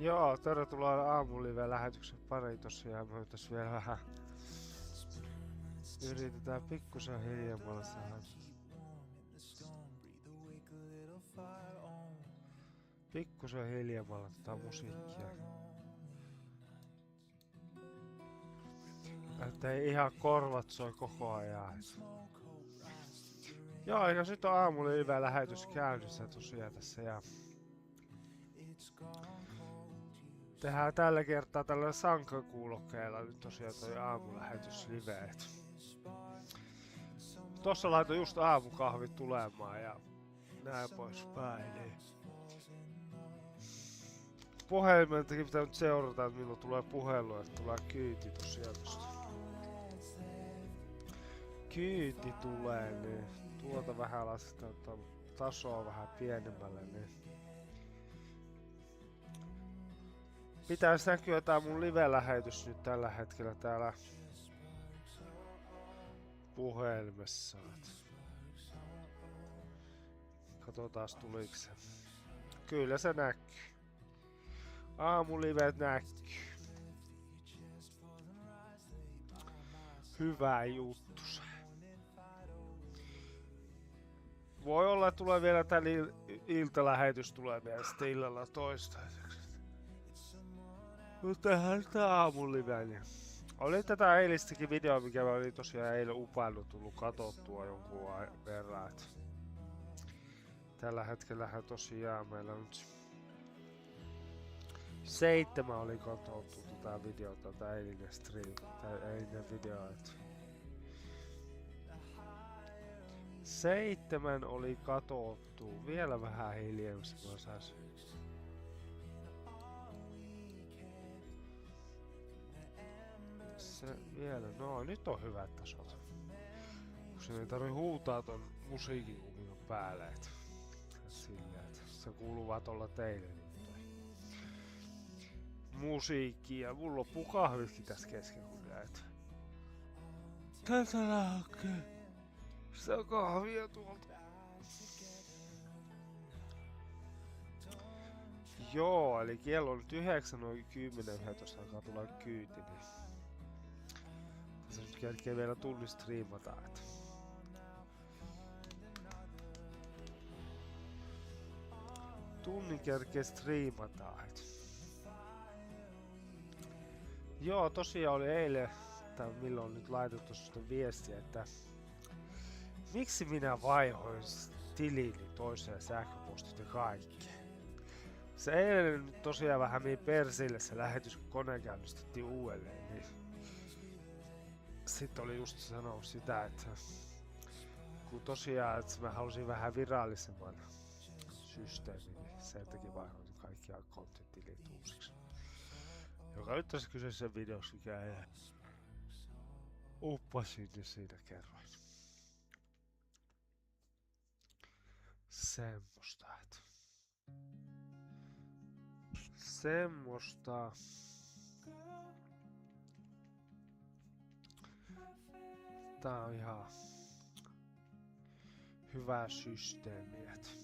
Joo, tervetuloa aamulive-lähetyksen pariin tosiaan. Me tässä vielä vähän yritetään pikkusen hiljemmalla saada. Pikkusen hiljemmalla tätä musiikkia. Että ei ihan korvat soi koko ajan. Joo, eikä nyt on aamulive-lähetys käynnissä tosiaan tässä ja tehdään tällä kertaa tällä sankakuulokkeella nyt tosiaan toi aamulähetys liveet. Tossa laitoin just aamukahvit tulemaan ja näin pois päin. Niin. Puhelimeltakin pitää nyt seurata, että milloin tulee puhelu, että tulee kyyti tosiaan tosta. Kyyti tulee, niin tuota vähän lasketaan tasoa vähän pienemmälle, niin pitäis näkyä tää mun live-lähetys nyt tällä hetkellä täällä puhelimessa. Katsotaas tuliks se. Kyllä se näkyy. Aamulivet näkyy. Hyvä juttu se. Voi olla, että tulee vielä tän iltalähetys tulee vielä sitten illalla toistaiseksi. Mutta tehdään sitä aamuliveä. Oli tätä eilistäkin videoa, mikä mä olin tosiaan eilen upaillut tullut katsottua jonkun verran. Et tällä hetkellähän tosiaan meillä nyt 7 oli katsottu tätä videota, tää eilinen stream, tää eilinen video. 7 oli katsottu, vielä vähän hiljemmäksi mä saisin. Se vielä, no nyt on hyvät tasot. Kun se ei tarvii huutaa ton musiikin kuvion päälle, et silleen, et se kuuluvat olla teille nyt toi musiikki ja mulla loppuu kahvitkin tästä kesken kun näet. Tätä hakee sitä kahvia tuolta. Joo, eli kello on nyt 9, noin 10-11 alkaa tulla kyyti, niin tässä nyt kerkee vielä tunnin striimata, että tunnin kerkee striimata, et joo, tosiaan oli eilen, tai milloin on nyt laitettu sitä viestiä, että miksi minä vaihoin tilini toiseen sähköpostit ja kaikkea. Se eilen nyt tosiaan vähän meni persille se lähetys, kun kone käynnistettiin uudelleen, niin sitten oli just sanoa sitä, että kun tosiaan, että mä halusin vähän virallisemman systeemin, niin sen takia vaihoin kaikki konttitilit uusiksi. Joka nyt tässä kyseisessä videossa käy ja uppasin ja siinä kerroin. Semmosta, että semmosta. Tää on ihan hyvä systeemi, et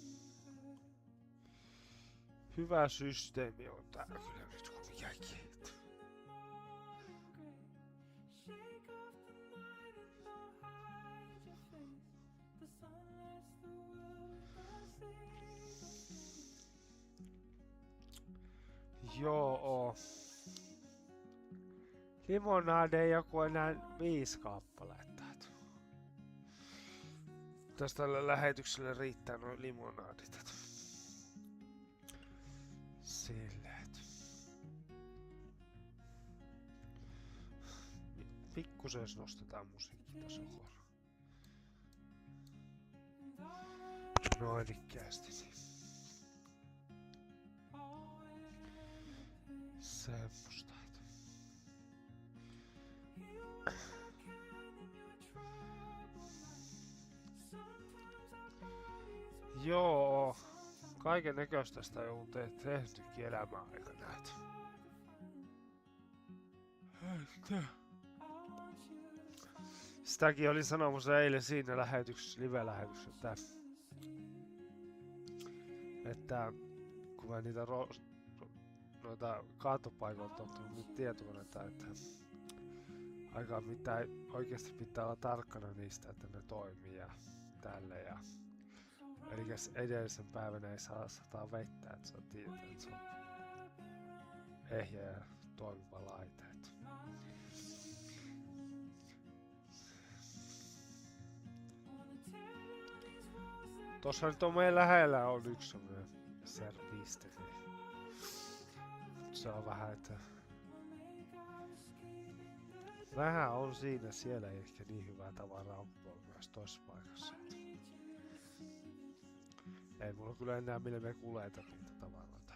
hyvä systeemi on tää kyllä nyt kun mikäkin. Joo. Limonade joku enää 5 kappaletta. Tästä lähetykselle riittää noin limonadit. Silleen. Pikkusen nostetaan musiikkitasoa. Noin ikkäästi. Semmosta. Joo, kaiken näköistä sitä on tehtykin elämän aikana. Sitäkin olin sanomassa eilen siinä lähetyksessä, live-lähetyksessä, että kun mä niitä noita kaatopaikoilta on tullut tietokoneita, että aika mitä oikeasti pitää olla tarkkana niistä, että ne toimii ja tälle. Ja eli edellisen päivänä ei saa sataa vettä, että sä tiedät, että se on ehjä ja toimiva laite. Tossa nyt on meidän lähellä on yksi semmonen serviste. Se on vähän, että vähän on siinä, siellä ei ehkä niin hyvää tavaraa on myös toisessa paikassa. Ei mulla kyllä enää millä me kuleta niitä tavaroita.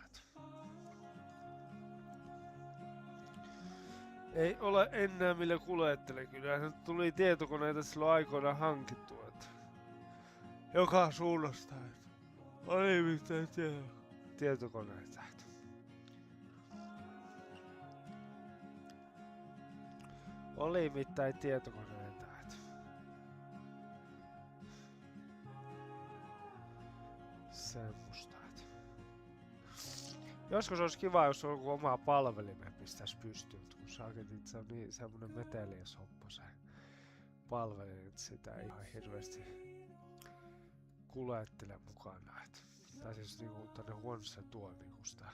Ei ole enää millä kuljettele. Kyllähän tuli tietokoneita silloin aikoinaan hankittu. Että joka suunnasta. Oli mitään tietokoneita. Oli mitään tietokoneita. Semmosta. Joskus olisi kiva, jos on omaa palvelimen pistäisi pystyyn, kun saaketit se on niin semmonen meteliäs hoppa se palvelin, että sitä ei ihan hirveesti kuljettele mukana. Tai siis niinku tänne huoneeseen tuo niinku sitä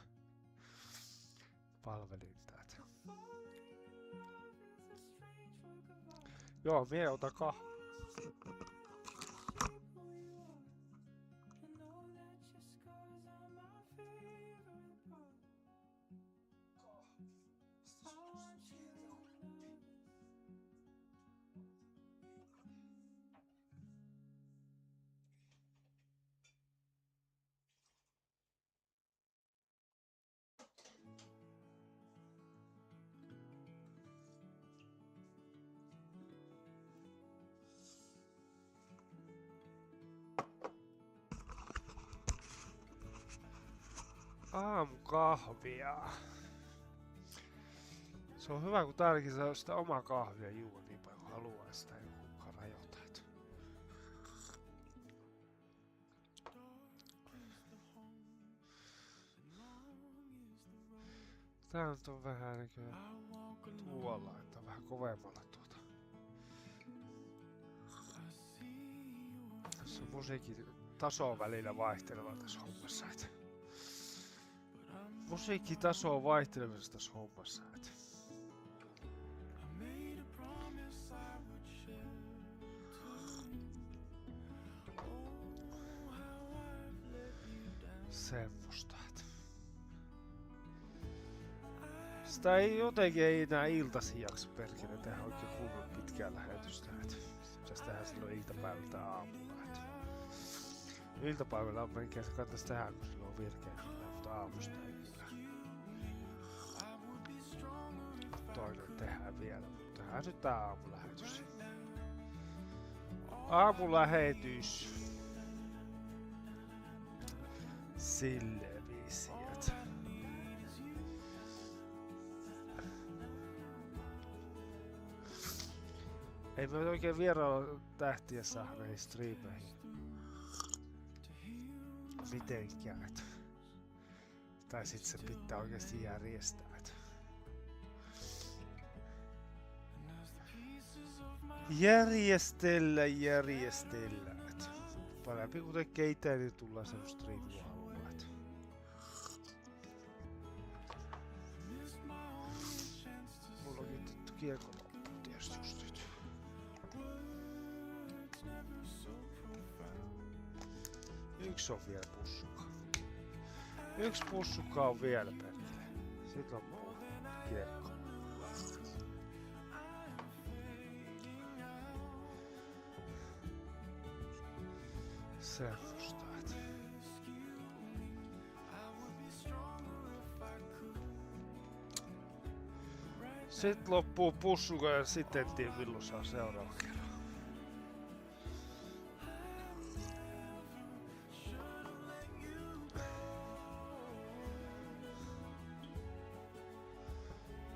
palvelinta. Joo, mie otan kahvia. Aamukahvia. Se on hyvä, kun täälläkin saa sitä omaa kahvia juua niin paljon kuin haluaa, sitä ei kukaan rajoita. Tää nyt on vähän niinkö tuolla, että on vähän kovemmalla tuota. Tässä on musiikin taso välillä vaihteleva tässä hommassa. Musiikkitaso on vaihtelemassa tässä hommassa. Semmosta. Sitä ei jotenkin enää iltaisin jaksa perkele tehdä oikein kunnon pitkää lähetystä. Pitäis tehdä silloin iltapäivältä aamulla. Iltapäivällä on melkein se kannattaisi tehdä, kun silloin on virkeä, mutta aamusta ei kyllä. Toinen tehdään vielä, mutta tehdään nyt tää aamulähetys. Aamulähetys. Sille viisiät. Ei me oikein vierailla tähtiä saa näihin striimeihin. Mitenkään. Tai sit se pitää oikeesti järjestää. Järjestellä. Parempi kun tekee ite, niin tullaan semmoista striimiä haluaa. Mulla onkin tuttu kiekko loppuun tietysti just nyt. Yksi on vielä pussukka. Yksi pussukka on vielä perkele. Sitten on muu kiekko. Semmosta. Sitten loppuu pussuka ja sitten en tiedä milloin saa seuraava kerran.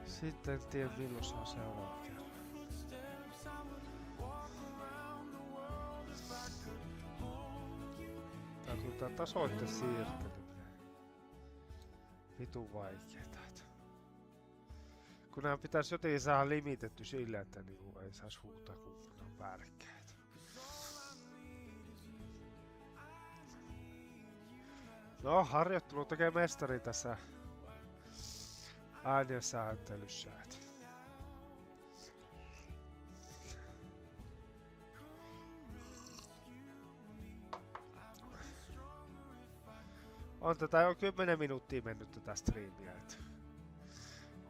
Sitten en tiedä milloin saa seuraava kerran. Tää on tää tasoitten siirteleminen. vitu vaikeeta. Kun nämä pitäisi jotenkin saada limitetty sille, että niinku ei saisi huutaa kun päällekkäitä. No, harjoittelu tekee mestari tässä äänien sääntelyssä. On tätä jo 10 minuuttia mennyt tätä striimiä.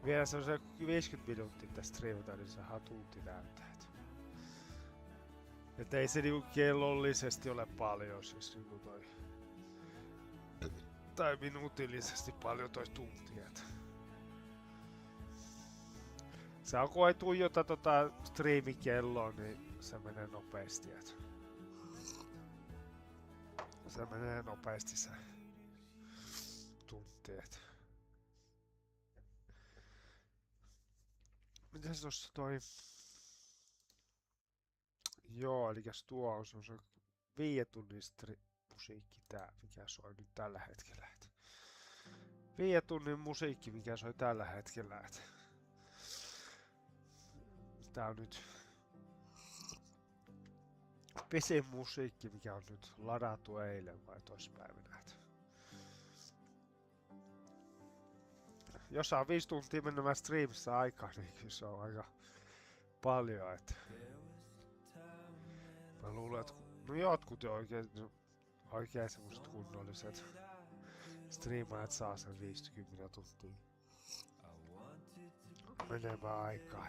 Vielä se on se 50 minuuttia tästä striimata, niin saadaan tunti täyttää. Et ei se niinku kellollisesti ole paljon, siis niinku toi... Tai minuutillisesti paljon toi tunti. Se on kun ei tuijota tota striimikelloa, niin se menee nopeasti. Se menee nopeasti se tunti. Mitäs tossa toi... Joo, elikäs tuo on se 5 tunnin musiikki tää, mikä soi nyt tällä hetkellä. 5 tunnin musiikki, mikä soi tällä hetkellä. Tää on nyt pisin musiikki, mikä on nyt ladattu eilen vai toispäivänä. Jos on 5 tuntia menemään streamissa aikaa, niin kyllä se on aika paljon. Mä luulen, että no jotkut jo oikein semmoset kunnolliset striimaajat saa sen 50 tuntia menemään aikaa.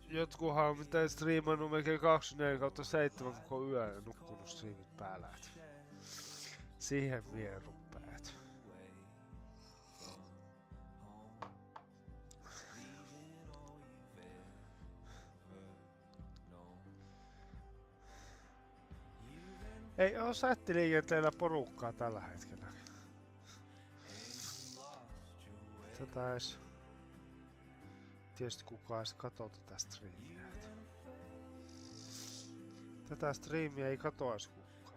Jotkuhan on mitään striimannut melkein 24/7 koko yön ja nukkunut striimit päällä. Siihen vie rupeat. Ei oo sättiliikenteellä porukkaa tällä hetkellä. Tätä edes... Tietysti kukaan edes katoo tätä striimiä. Tätä striimiä ei katois kukaan.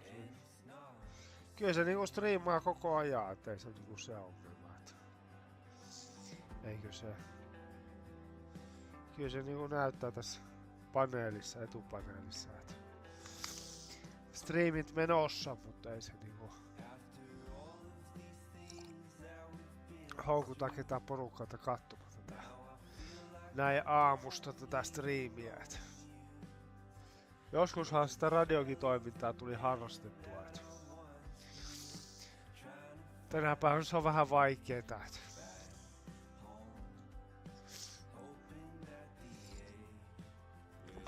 Kyllä se niinku striimaa koko ajan, ettei se niinku se ongelma. Eikö se? Kyllä se niinku näyttää tässä paneelissa, etupaneelissa. Striimit menossa, mutta ei se niinku houkuta ketään porukkaa katsomaan tätä. Näin aamusta tätä striimiä. Joskushan sitä radiokin toimintaa tuli harrastettua. Tänä päivänä se on vähän vaikeeta.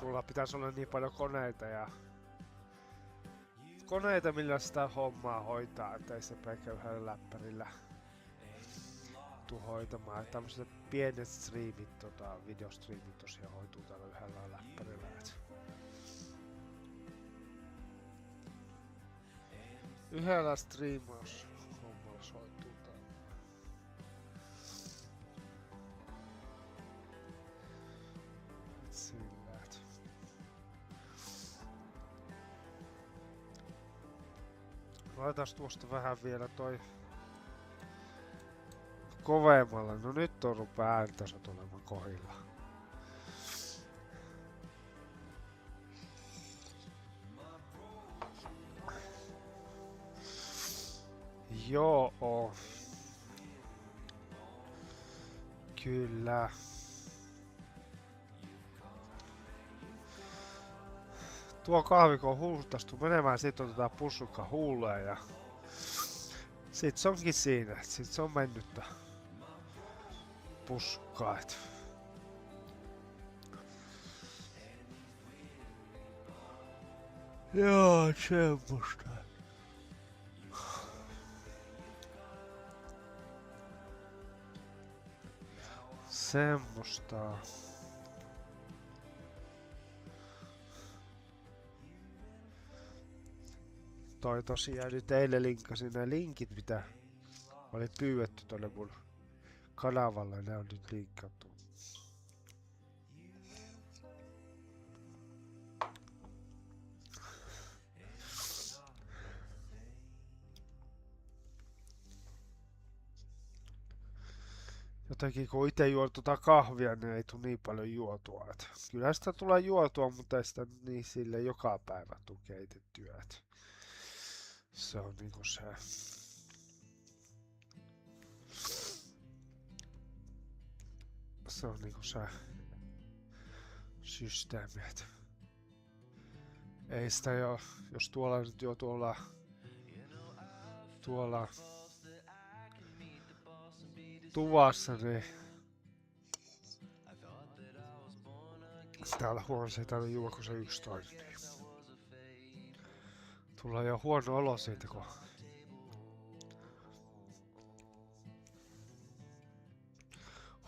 Mulla pitäisi olla niin paljon koneita millä sitä hommaa hoitaa, ettei se pelkkä yhdellä läppärillä tuu hoitamaan. Tämmöiset pienet striimit, videostriimit tosiaan hoituu tällä yhdellä läppärillä. Yhdellä striimaus hommalla hoituu tällä. Sillä, laitas tuosta vähän vielä toi kovemmalla. No nyt on rupea ääntasot olemaan kohdilla. Joo. Kyllä. Tuo kahviko on hultastu menemään, sit otetaan pussukka huuleen ja sit se onkin siinä, sit se on mennyttä pussukkaa. Joo, semmoista. Semmosta. Toi tosiaan nyt eilen linkkasin nää linkit, mitä Mä olin pyydetty tonne mun kanavalle ja ne on nyt linkattu. Jotenkin kun itse juon tuota kahvia, niin ei tule niin paljon juotua. Kyllä sitä tulee juotua, mutta ei sitä niin sille joka päivä tule keitettyä. Se on niinku se. Se on niinku se systeemi. Ei sitä jo, jos tuolla nyt jo tuolla tuvassa, niin täällä huoneessa ei tarvitse juoda, kun se yksi toinen. Niin. Tulee jo huono olo siitä, kun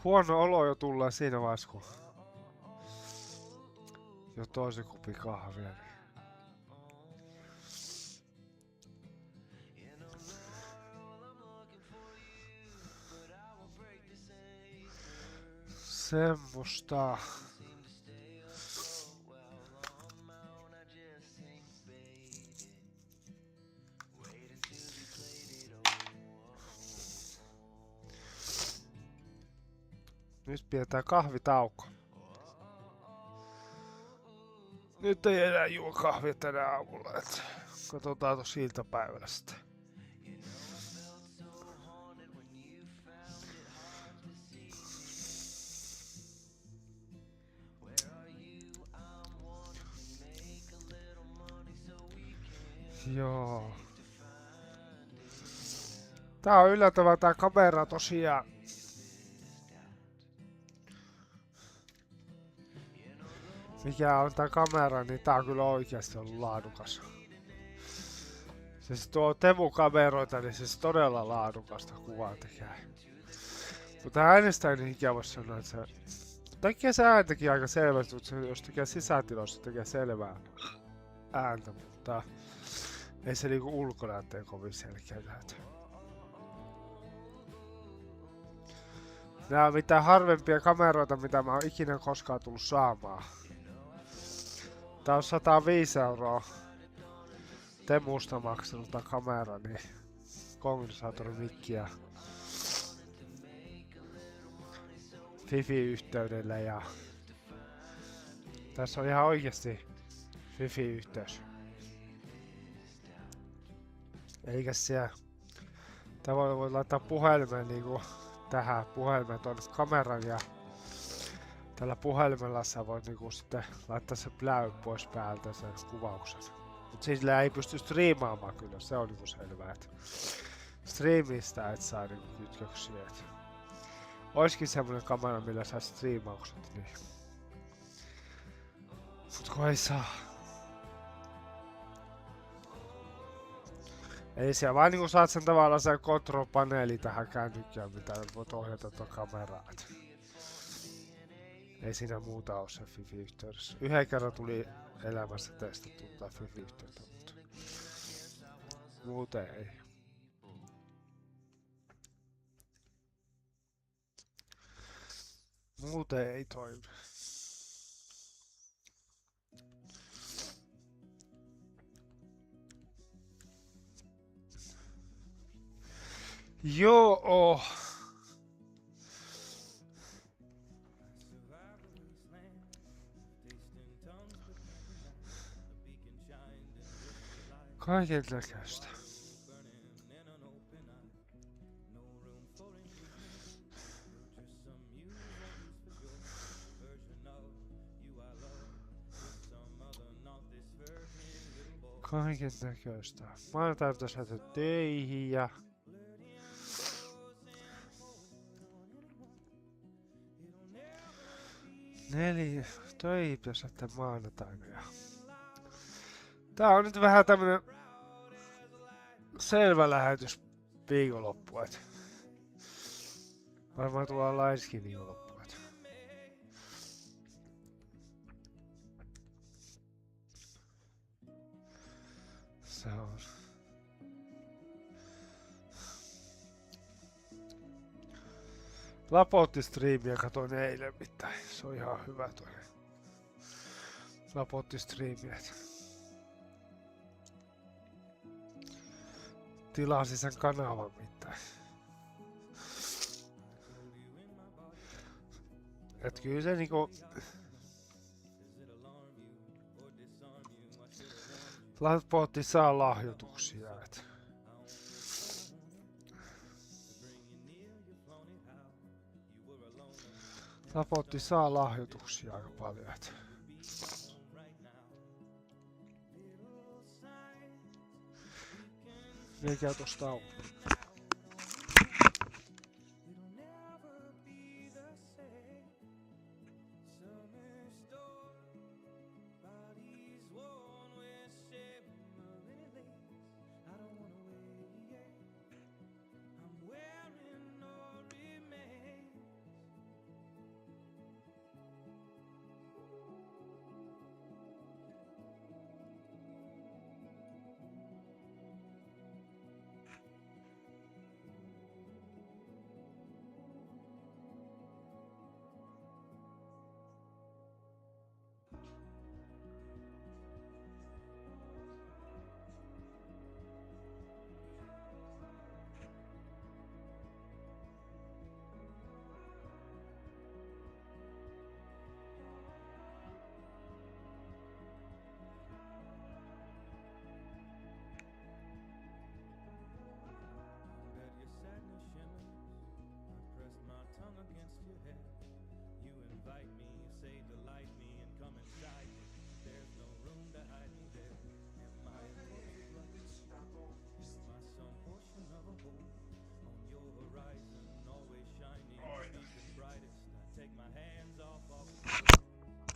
huono olo jo tulee siinä vaiheessa, kun jo toisen kupin kahvia. Niin. Semmosta. Nyt pidetään kahvitauko. Nyt ei enää juo kahvia tänä aamulla, et katsotaan tossa iltapäivällä sitten. Joo. Tää on yllättävää tää kamera tosiaan. Mikä on tää kamera, niin tää on kyllä oikeasti ollut laadukas. Siis tuo Temu-kameroita, niin siis todella laadukasta kuvaa tekee. Mutta äänestä en ikinä voi sanoa, että se tekee se ääntäkin aika selvästi, mutta jos tekee sisätiloissa, tekee selvää ääntä, mutta ei se niinku ulkonäyttää kovin selkeää. Nää on mitään harvempia kameroita, mitä mä oon ikinä koskaan tullut saamaan. Tää on 105 € Temusta maksanut tää kamera, niin kondensaattorimikki ja Fifi-yhteydellä ja tässä on ihan oikeesti Fifi-yhteys. Eikä siellä tää voi laittaa puhelimeen niinku tähän puhelimeen tuonne kameran ja tällä puhelimella sä voit niinku sitten laittaa se pläy pois päältä sen kuvauksen. Mut sillä ei pysty striimaamaan kyllä, se on niinku selvää, että striimistä et saa niinku kytköksiä. Oiskin semmonen kamera, millä saa striimaukset, niin. Mut kun ei saa. Ei siellä vaan niinku saat sen tavallaan sen control-paneeli tähän kännykkään, mitä voit ohjata tuon kameraan. Ei siinä muuta oo se Fifi-yhteydessä. Yhden kerran tuli elämässä testattu tää Fifi-yhteyttä, mutta muuten ei. Muuten ei toimi. Joo. Kaiken näköistä. Kaiken näköistä. Maanantaina pitäisi lähteä töihin ja töihin pitäisi lähteä maanantaina ja tää on nyt vähän tämmönen selvä lähetys viikonloppu, et varmaan tullaan laiski viikonloppu. Se on. Lapotti-striimiä katoin eilen mitään. Se on ihan hyvä toi. Lapotti-striimiä. Tilasin sen kanavan mitään. Et kyllä se niinku... Lapotti saa lahjoituksia. Et. Lapotti saa lahjoituksia aika paljon. Et. Mikä tosta on?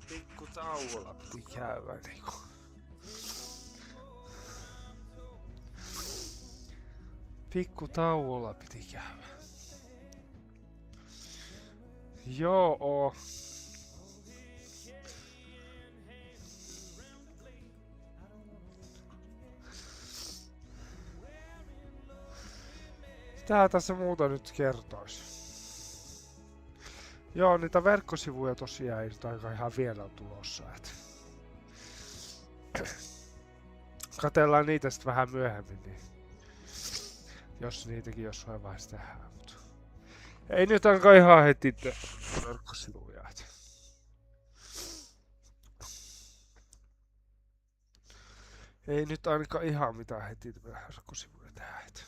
Pikku tauolla piti käydä niinku. Pikku tauolla piti käydä. Joo. Tää tässä muuta nyt kertois. Joo, niitä verkkosivuja tosiaan ei nyt aika ihan vielä ole tulossa. Et. Katellaan niitä sitten vähän myöhemmin, niin jos niitäkin jossain vaiheessa tehdään. Mut ei nyt ainakaan ihan heti verkkosivuja. Et. Ei nyt ainakaan ihan mitään heti verkkosivuja tehdä. Et.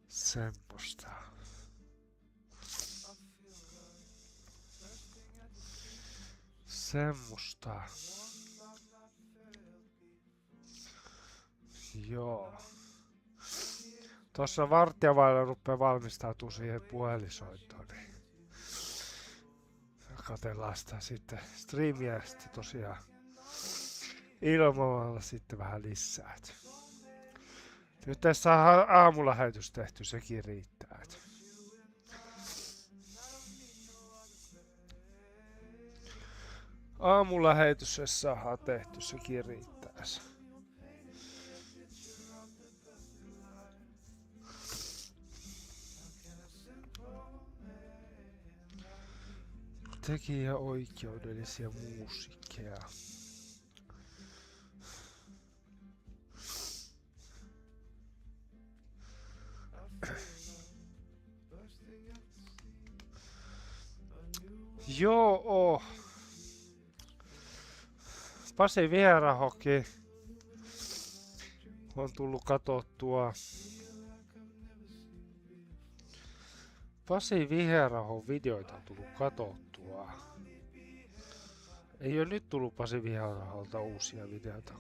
Semmosta. Semmosta. Joo. Tossa varttia vailla rupeaa valmistautumaan siihen puhelinsoittoon, niin katsellaan sitä sitten striimiä sitten tosiaan ilmoilla sitten vähän lisää. Nyt tässä on aamulähetys tehty, sekin riittää. Aamulähetys saadaan tehty, sekin riittää. Tekijäoikeudellisia musiikkeja. Joo. Pasi Vierahokin on tullut katsottua. Pasi Viherahon videoita on tullut katsottua. Ei ole nyt tullut Pasi Viheraholta uusia videoita.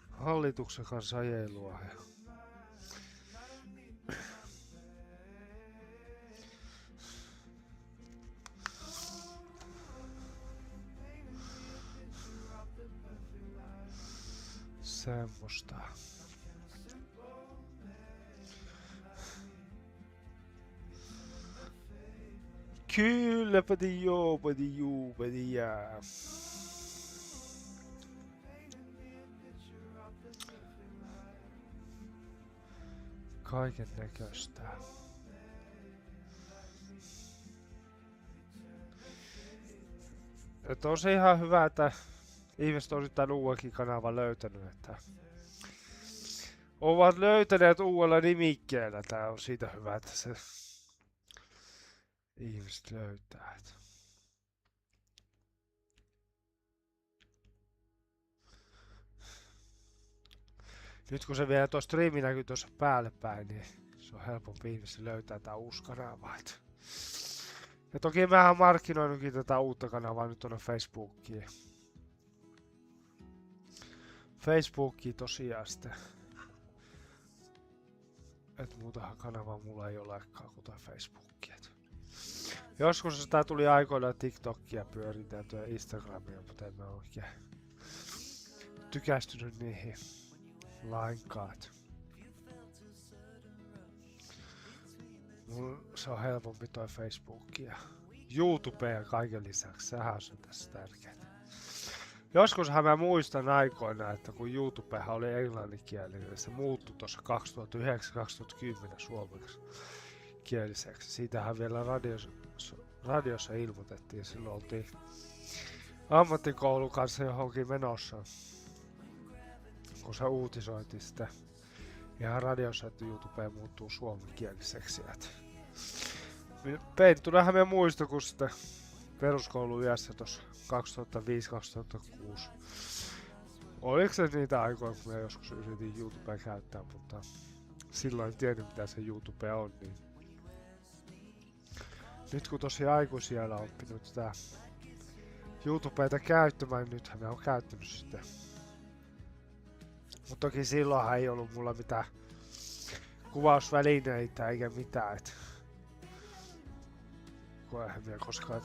Hallituksen kanssa ajelua. Semmosta. Kyllä, pati joo, pati juu, pati jää. Kaiken näköistä. Että on se ihan hyvä, että ihmiset on nyt tän uudenkin kanavan löytänyt, että ovat löytäneet uudella nimikkeellä. Tää on siitä hyvä, että se ihmiset löytää. Nyt kun se vielä tuo striimi näkyy tuossa päälle päin, niin se on helpompi ihmisten löytää tää uusi kanava. Ja toki mä oon markkinoinutkin tätä uutta kanavaa nyt tuonne Facebookiin. Facebookiin tosiaan sitten. Et muutahan kanavaa mulla ei olekaan kuten Facebookia. Joskus sitä tuli aikoinaan TikTokia pyöriteltyä ja Instagramia, mutta en mä oikein tykästynyt niihin lainkaan. Se on helpompi toi Facebook ja YouTube ja kaiken lisäksi, sehän on tässä tärkeää. Joskushan mä muistan aikoina, että kun YouTubehan oli englanninkielinen, niin se muuttui tuossa 2009-2010 suomeksi kieliseksi. Siitähän vielä radiossa ilmoitettiin, silloin oltiin ammattikoulun kanssa johonkin menossa, kun se uutisoitiin sitä. Ihan radiossa, että YouTube muuttuu suomenkieliseksi. Peittunahan me muista, kun sitä peruskoulun iässä tuossa 2005-2006. Oliko se niitä aikoja, kun mä joskus yritin YouTubea käyttää, mutta silloin en tiennyt mitä se YouTube on. Niin nyt kun tosiaan aikuisiellä on oppinut sitä YouTubeta käyttämään, niin nythän mä oon käyttänyt sitä. Mutta toki silloinhan ei ollut mulla mitään kuvausvälineitä eikä mitään. Kun eihän minä koskaan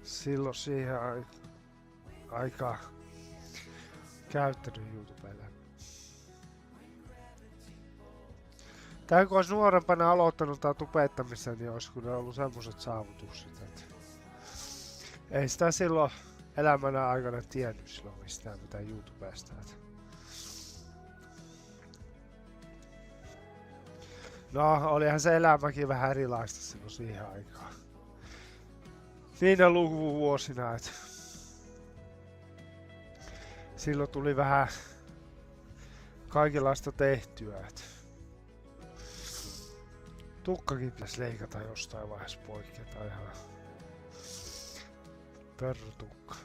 silloin siihen aikaan käyttänyt YouTubella. Tää kun olisi nuorempana aloittanut tää tubettamisen, niin olisi kyllä ollut semmoset saavutukset. Että ei sitä silloin elämänä aikana tiennyt silloin mistään mitään YouTubesta. No, olihan se elämäkin vähän erilaista silloin siihen aikaan. Niinä lukuvuosina, että silloin tuli vähän kaikenlaista tehtyä. Että tukkakin pitäisi leikata jostain vaiheessa poikki, tai ihan perrotukka.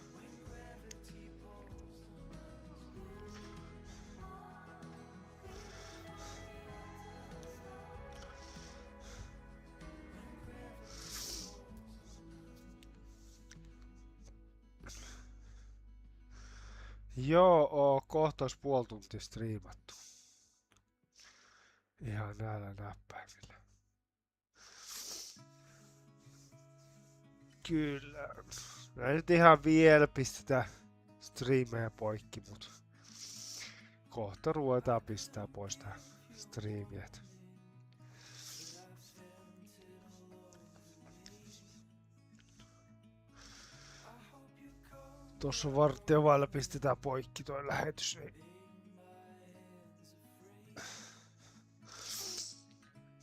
Joo, kohta olisi puoli tuntia striimattu. Ihan näillä näppäimillä. Kyllä. Mä nyt ihan vielä pistetään striimejä poikki, mut kohta ruvetaan pistää pois tää striimiet. Tuossa varttia vailla pistetään poikki toi lähetys.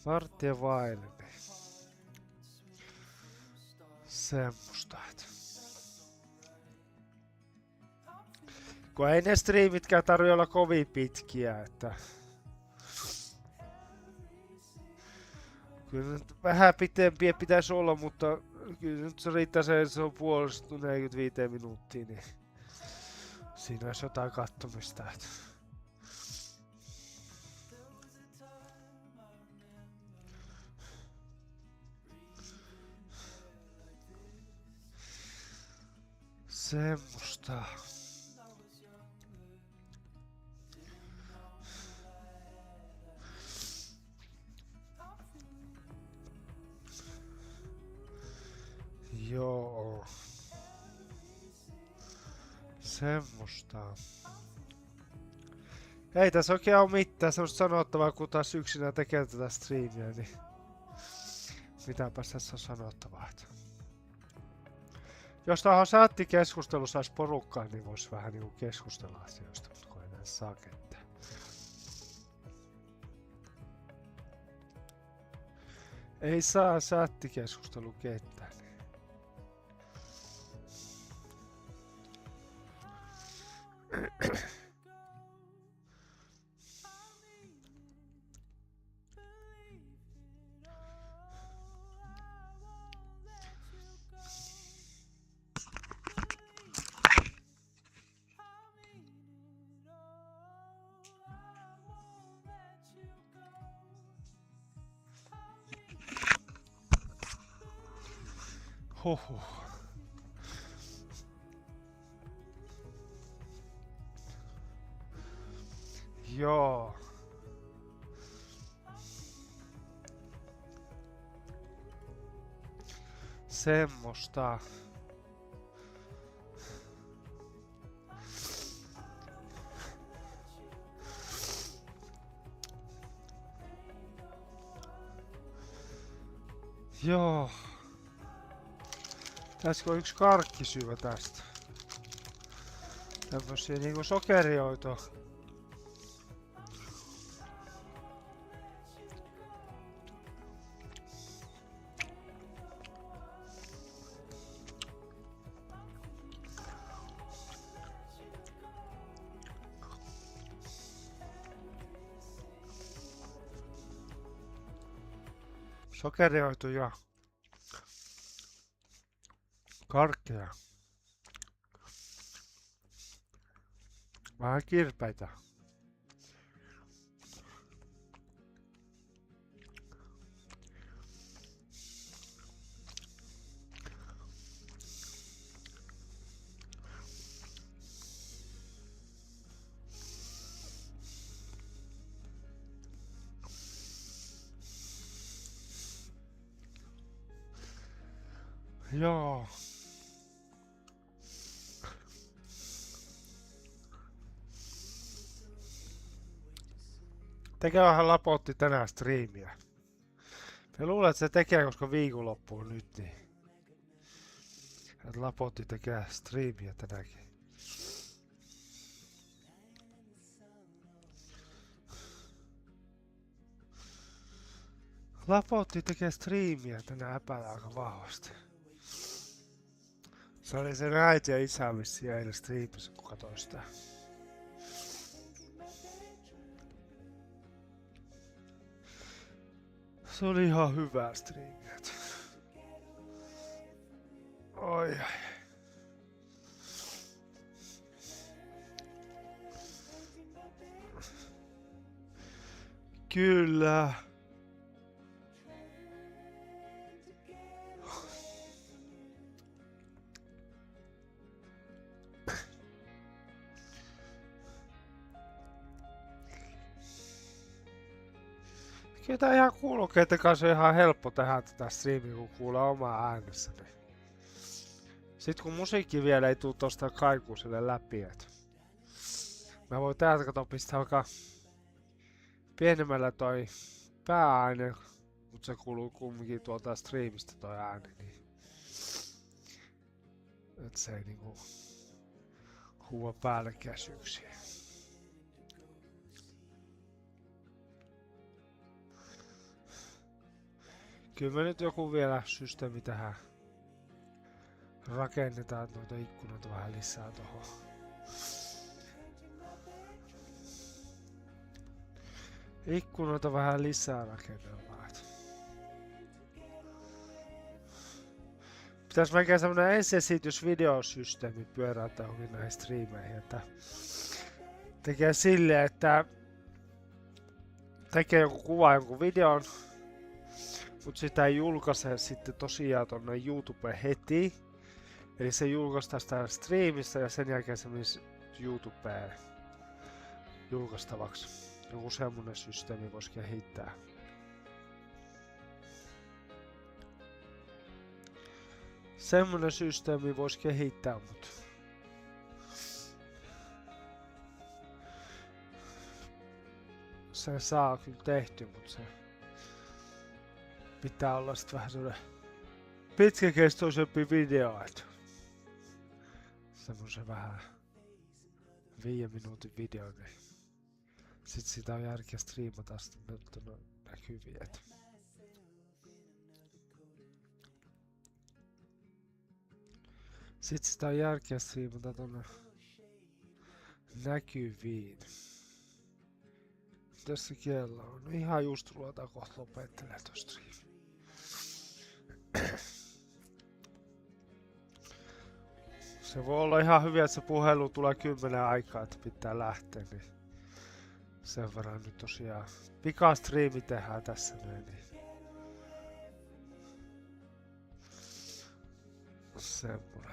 Varttia vaille. Semmosta. Kun ei ne striimitkään tarvitse olla kovin pitkiä, että kyllä nyt vähän pitempiä pitäisi olla, mutta kyllä nyt se riittää se on puolesta 45 minuuttia, niin siinä olisi jotain kattomista. Että semmosta. Joo. Semmosta. Ei tässä oikein ole mitään semmoista sanottavaa, kun taas yksinään tekee tätä striimiä, niin mitäpäs tässä on sanottavaa. Jos tähän chattikeskustelu saisi porukkaa, niin voisi vähän niinku keskustella asioista, mutta kun ei näin saa ketään. Ei saa chattikeskustelu ketään. Huhhuh. Joo. Semmosta. Joo. Pitäisikö yksi karkkisyvä tästä? Tämmösiä niinku sokerioita. Sokerioitu ja karkkeja. Vähän kirpeitä. Joo. Tekeehän Lapotti tänään striimiä. Mä luulen, että se tekee, koska viikonloppu on nyt, niin... Että Lapotti tekee striimiä tänäänkin. Lapotti tekee striimiä tänään epäillä aika vahvasti. Se oli sen äiti ja isä vissiin eilen striimissä, kun katsoi sitä. Se oli ihan hyvää striimiä. Oi ai. Kyllä. Kyllä tää ihan kuulokkeiden kanssa on ihan helppo tehdä tätä striimiä, kun kuulee omaa äänessä. Sitten kun musiikki vielä ei tuu tosta kaikuiselle läpi, et mä voin täältä kato pistää alkaa pienemmällä toi pääaine, mut se kuuluu kumminkin tuolta striimistä toi ääni, niin et se ei niinku huua päällekkäisyyksiä. Kyllä me nyt joku vielä systeemi tähän rakennetaan, noita ikkunoita vähän lisää tohon. Ikkunoita vähän lisää rakennellaan. Pitäis melkein semmonen ensiesitysvideosysteemi pyöräyttää johonkin näihin striimeihin, että tekee silleen, että tekee joku kuva jonkun videon, mut sitä ei julkaise sitten tosiaan tonne YouTubeen heti. Eli se julkaistaan sitä striimistä ja sen jälkeen se menisi YouTubeen julkaistavaksi. Joku semmonen systeemi voisi kehittää. Semmonen systeemi voisi kehittää, mut se saa kyllä tehty, mut se pitää olla sit vähän semmonen pitkäkestoisempi video, et semmosen vähän 5 minuutin video, niin sit sitä on järkeä striimata sitten näkyviä. Sit sitä on järkeä striimata tonne näkyviin. Tässä kello on? No ihan just ruvetaan kohta lopettelee toi striimi. Se voi olla ihan hyvä, että se puhelu tulee 10 aikaa, että pitää lähteä, niin sen verran nyt tosiaan pikastriimi tehdään tässä näin. Niin semmoinen.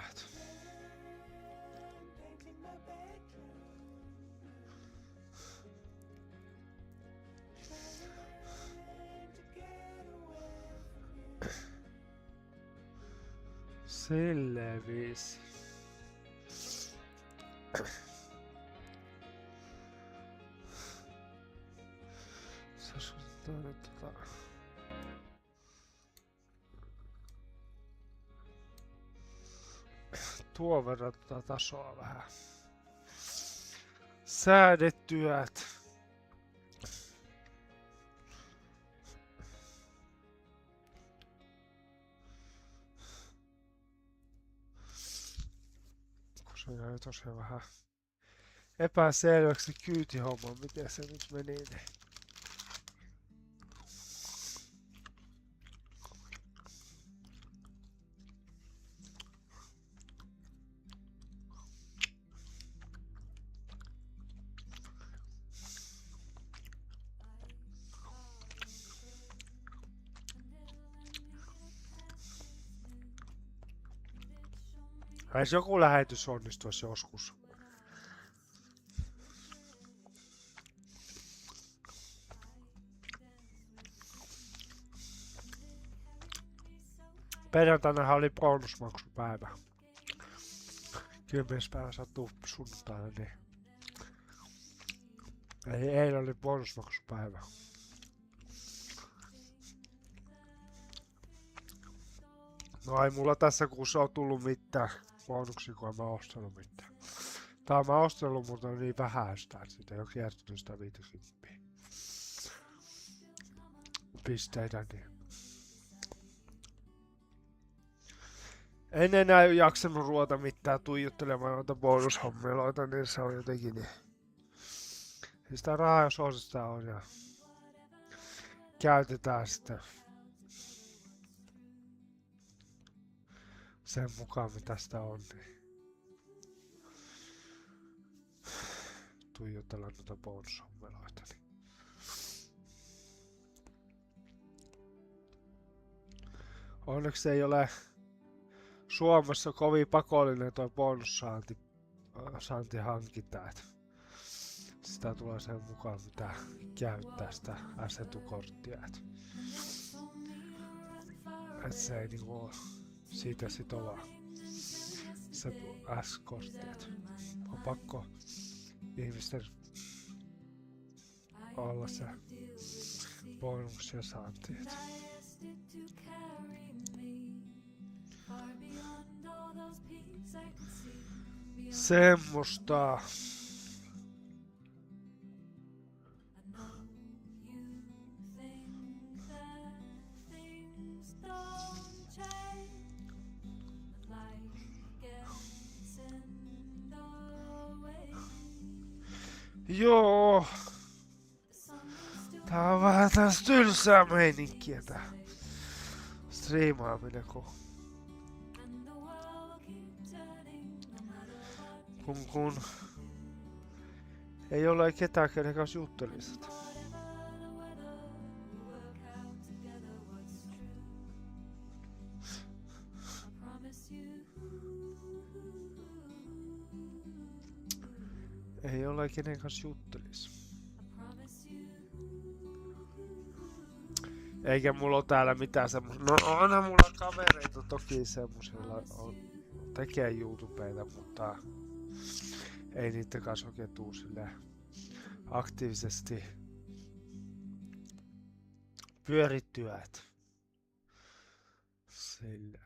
Selviisi. Tuo verran tasoa vähän säädettyät. Kun se jäi tosiaan vähän epäselväksi kyytihomma, miten se nyt meni. Niin. Eis joku lähetys onnistuisi joskus. Perjantainahan oli bonusmaksupäivä. 10. päivä sattuu sunnuntaina, niin eilen oli bonusmaksupäivä. No ei mulla tässä kuussa ole tullut mitään bonuksia, kun en mä ostanut mitään. Tai mä ostanut, mutta on niin vähäistä, että siitä ei ole kiertynyt sitä 50 pisteitä. Niin. En enää jaksanut ruveta mitään tuijottelemaan noita bonushommeloita, niin se on jotenkin niin. Sitä rahaa jos osista on ja käytetään sitä sen mukaan mitä sitä on. Niin. Tuijotella noita bonushommeloita. Niin. Onneksi ei ole Suomessa kovin pakollinen tuo bonussaanti hankinta. Sitä tulee sen mukaan mitä käyttää sitä asetukorttia. Et se ei niinku oo siitä sitova se S-kortti. On pakko ihmisten olla se bonuksia saanti. Semmosta. Joo. Tää on vähän tästä tylsää meininkiä tää striimaaminen, kun ei ole ketään, kenen kanssa juttelisit. Ei ole kenen kanssa juttelis. Eikä mulla oo täällä mitään semmosia. No onhan mulla kavereita toki semmosilla on tekee YouTubeita, mutta ei niitten kanssa oikein tuu silleen aktiivisesti pyörittyä. Sillä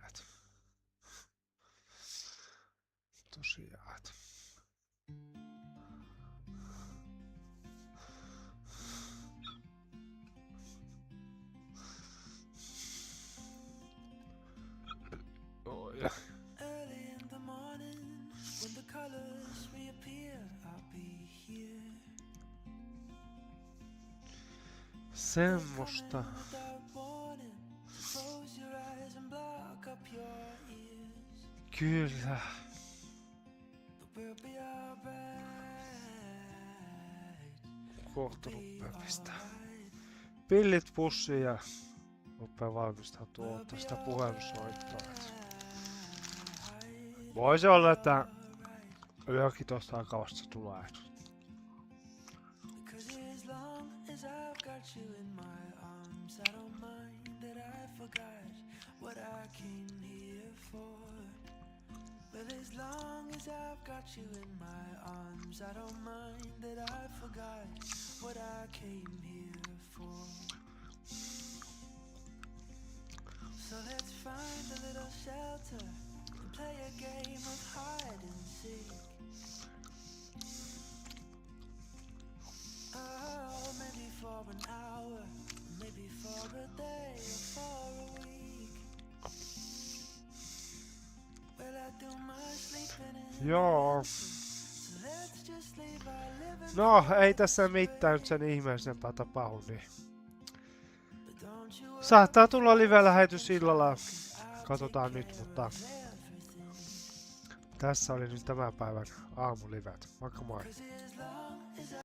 tosiaan. semmoista. Kyllä. Kohta rupeaa pistää pillit pussiin ja rupeaa valmistautua ottaa sitä puhelusoittoa. Voisi olla, että yökin tosta aikaa vasta se tulee. But as long as I've got you in my arms, I don't mind that I forgot what I came here for. So let's find a little shelter and play a game of hide and seek. Oh, maybe for an hour, maybe for a day or for a week. Joo. No, ei tässä mitään nyt sen ihmeellisempää tapahdu, niin saattaa tulla live-lähetys illalla. Katsotaan nyt, mutta tässä oli nyt tämän päivän aamulivet. Moikka moi!